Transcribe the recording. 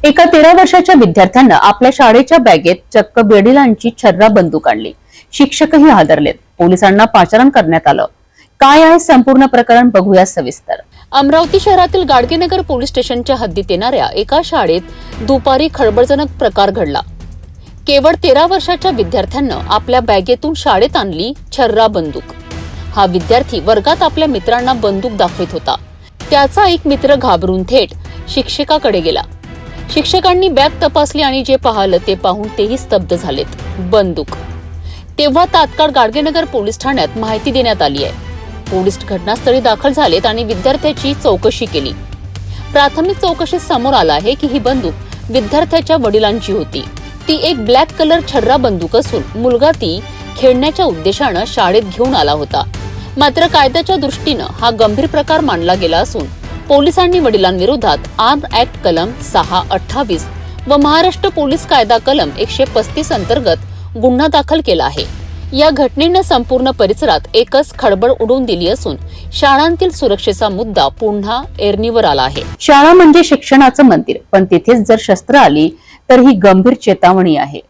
एका 13 वर्षाच्या विद्यार्थ्यानं आपल्या शाळेच्या बॅगेत चक्क वडिलांची छर्रा बंदूक आणली। शिक्षकही हादरलेत। पोलिसांना पाचारण करण्यात आलं। काय आहे संपूर्ण प्रकरण बघूया सविस्तर। अमरावती शहरातील गाडगेनगर पोलीस स्टेशनच्या हद्दीत येणाऱ्या एका शाळेत दुपारी खळबळजनक प्रकार घडला। केवळ 13 वर्षाच्या विद्यार्थ्यानं आपल्या बॅगेतून शाळेत आणली छर्रा बंदूक। हा विद्यार्थी वर्गात आपल्या मित्रांना बंदूक दाखवित होता। त्याचा एक मित्र घाबरून थेट शिक्षकाकडे गेला। शिक्षकांनी बॅग तपासली आणि जे पाहिलं ते पाहून तेही स्तब्ध झालेत। बंदूक। तेव्हा तात्काळ गाडगेनगर पोलीस ठाण्यात माहिती देण्यात आली आहे। पोलीस घटनास्थळी दाखल झालेत आणि विद्यार्थ्याची चौकशी केली। प्राथमिक चौकशीत समोर आलं आहे की ही बंदूक विद्यार्थ्याच्या वडिलांची होती। ती एक ब्लॅक कलर छर्रा बंदूक असून मुलगा ती खेळण्याच्या उद्देशानं शाळेत घेऊन आला होता। मात्र कायद्याच्या दृष्टीनं हा गंभीर प्रकार मानला गेला असून पोलिसांनी वडिलांविरोधात आर्म ऍक्ट कलम 628 व महाराष्ट्र पोलीस कायदा कलम 135 अंतर्गत गुन्हा दाखल केला आहे। या घटनेनं संपूर्ण परिसरात एकच खळबळ उडवून दिली असून शाळांतील सुरक्षेचा मुद्दा पुन्हा ऐरणीवर आला आहे। शाळा म्हणजे शिक्षणाचं मंदिर, पण तिथेच जर शस्त्र आली तर ही गंभीर चेतावणी आहे।